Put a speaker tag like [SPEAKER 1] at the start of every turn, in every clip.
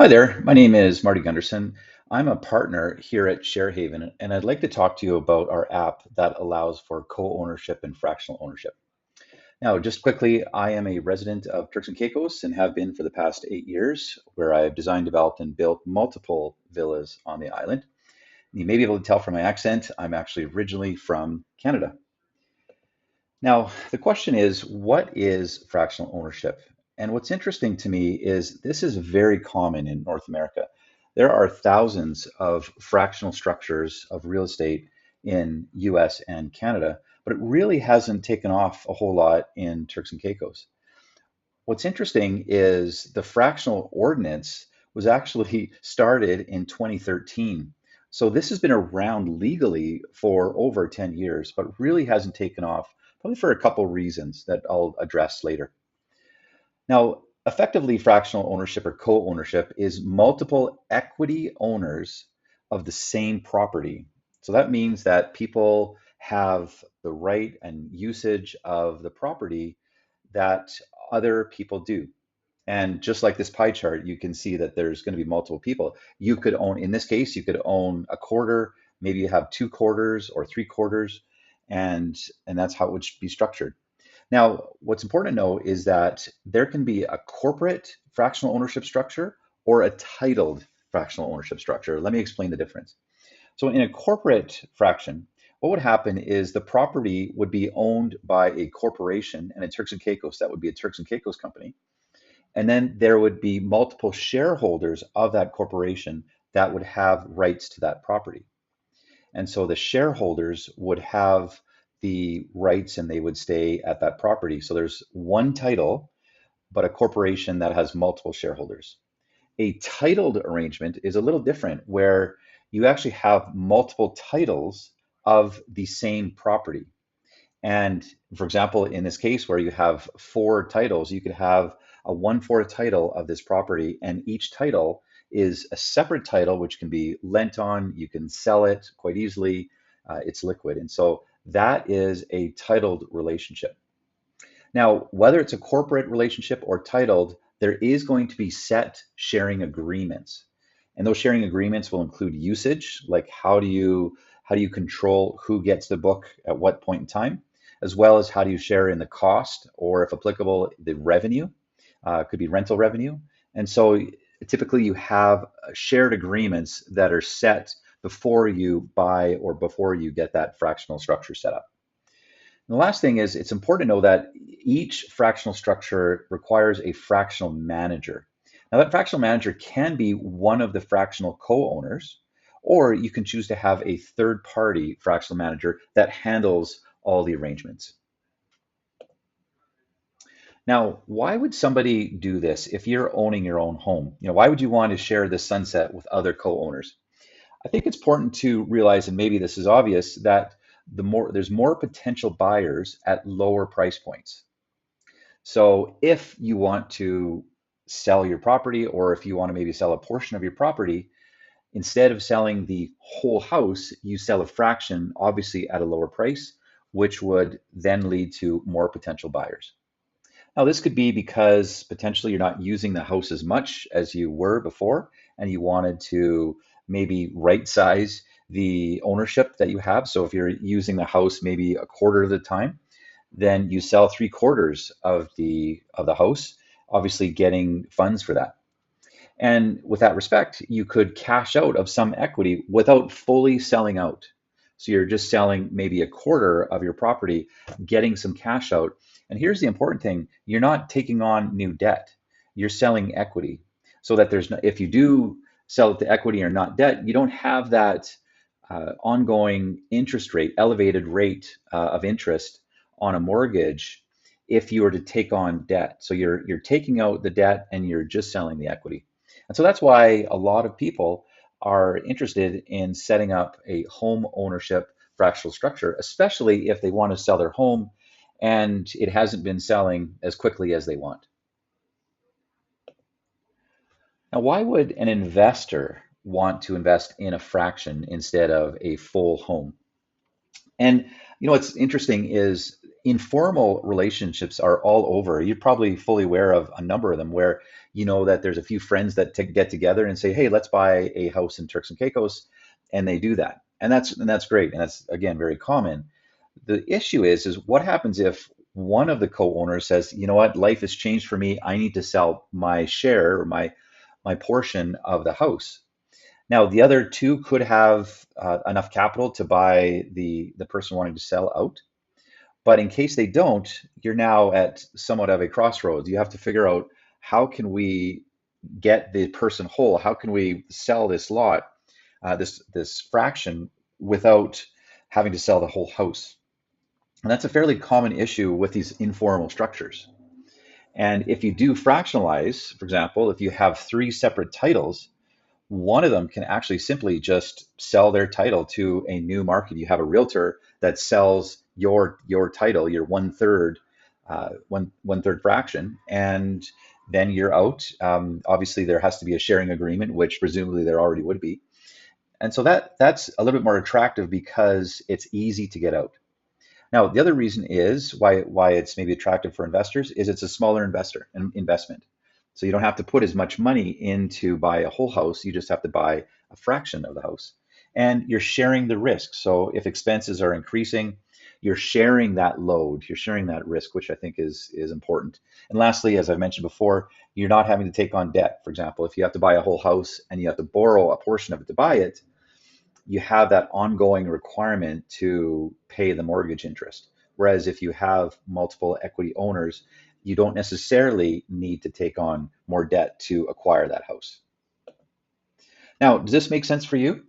[SPEAKER 1] Hi there, my name is Marty Gunderson. I'm a partner here at ShareHaven, and I'd like to talk to you about our app that allows for co-ownership and fractional ownership. Now, just quickly, I am a resident of Turks and Caicos and have been for the past 8 years, where I have designed, developed, and built multiple villas on the island. You may be able to tell from my accent, I'm actually originally from Canada. Now, the question is, what is fractional ownership? And what's interesting to me is this is very common in North America. There are thousands of fractional structures of real estate in US and Canada, but it really hasn't taken off a whole lot in Turks and Caicos. What's interesting is the fractional ordinance was actually started in 2013. So this has been around legally for over 10 years, but really hasn't taken off, probably for a couple reasons that I'll address later. Now, effectively, fractional ownership or co-ownership is multiple equity owners of the same property. So that means that people have the right and usage of the property that other people do. And just like this pie chart, you can see that there's going to be multiple people. You could own, in this case, you could own a quarter, maybe you have two quarters or three quarters, and that's how it would be structured. Now, what's important to know is that there can be a corporate fractional ownership structure or a titled fractional ownership structure. Let me explain the difference. So in a corporate fraction, what would happen is the property would be owned by a corporation, and in Turks and Caicos, that would be a Turks and Caicos company. And then there would be multiple shareholders of that corporation that would have rights to that property. And so the shareholders would have the rights and they would stay at that property. So there's one title, but a corporation that has multiple shareholders. A titled arrangement is a little different, where you actually have multiple titles of the same property. And for example, in this case where you have four titles, you could have a one-fourth title of this property, and each title is a separate title which can be lent on. You can sell it quite easily. It's liquid. And so that is a titled relationship. Now, whether it's a corporate relationship or titled, there is going to be set sharing agreements. And those sharing agreements will include usage, like how do you control who gets the book at what point in time, as well as how do you share in the cost, or if applicable, the revenue. Could be rental revenue. And so typically you have shared agreements that are set before you buy or before you get that fractional structure set up. And the last thing is, it's important to know that each fractional structure requires a fractional manager. Now, that fractional manager can be one of the fractional co-owners, or you can choose to have a third-party fractional manager that handles all the arrangements. Now, why would somebody do this if you're owning your own home? Why would you want to share the sunset with other co-owners? I think it's important to realize, and maybe this is obvious, that there's more potential buyers at lower price points. So if you want to sell your property, or if you want to maybe sell a portion of your property, instead of selling the whole house, you sell a fraction, obviously at a lower price, which would then lead to more potential buyers. Now, this could be because potentially you're not using the house as much as you were before, and you wanted to maybe right size the ownership that you have. So if you're using the house maybe a quarter of the time, then you sell three quarters of the house, obviously getting funds for that. And with that respect, you could cash out of some equity without fully selling out. So you're just selling maybe a quarter of your property, getting some cash out. And here's the important thing: you're not taking on new debt. You're selling equity. So that there's no, if you do sell it to equity or not debt, you don't have that ongoing interest rate, elevated rate of interest on a mortgage if you were to take on debt. So you're taking out the debt and you're just selling the equity. And so that's why a lot of people are interested in setting up a home ownership fractional structure, especially if they want to sell their home and it hasn't been selling as quickly as they want. Now, why would an investor want to invest in a fraction instead of a full home? And what's interesting is informal relationships are all over. You're probably fully aware of a number of them where you know that there's a few friends that get together and say, "Hey, let's buy a house in Turks and Caicos," and they do that, and that's great, and that's again very common. The issue is what happens if one of the co-owners says, "You know what, life has changed for me. I need to sell my share or my portion of the house." Now, the other two could have enough capital to buy the person wanting to sell out, but in case they don't, you're now at somewhat of a crossroads. You have to figure out how can we get the person whole? How can we sell this lot, this fraction, without having to sell the whole house? And that's a fairly common issue with these informal structures. And if you do fractionalize, for example, if you have three separate titles, one of them can actually simply just sell their title to a new market. You have a realtor that sells your title, your one third fraction, and then you're out. Obviously, there has to be a sharing agreement, which presumably there already would be, and so that's a little bit more attractive because it's easy to get out. Now, the other reason is why it's maybe attractive for investors is it's a smaller investment. So you don't have to put as much money in to buy a whole house. You just have to buy a fraction of the house. And you're sharing the risk. So if expenses are increasing, you're sharing that load, you're sharing that risk, which I think is important. And lastly, as I've mentioned before, you're not having to take on debt. For example, if you have to buy a whole house and you have to borrow a portion of it to buy it, you have that ongoing requirement to pay the mortgage interest. Whereas if you have multiple equity owners, you don't necessarily need to take on more debt to acquire that house. Now, does this make sense for you?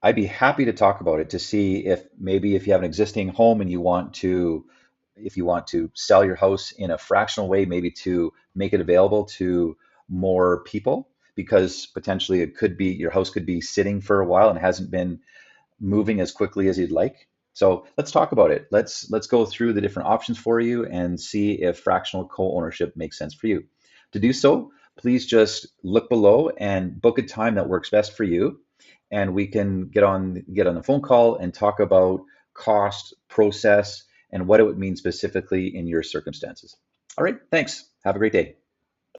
[SPEAKER 1] I'd be happy to talk about it to see if maybe if you have an existing home and if you want to sell your house in a fractional way, maybe to make it available to more people, because potentially it could be your house could be sitting for a while and hasn't been moving as quickly as you'd like. So let's talk about it. Let's go through the different options for you and see if fractional co-ownership makes sense for you. To do so, please just look below and book a time that works best for you, and we can get on the phone call and talk about cost, process, and what it would mean specifically in your circumstances. All right, thanks. Have a great day.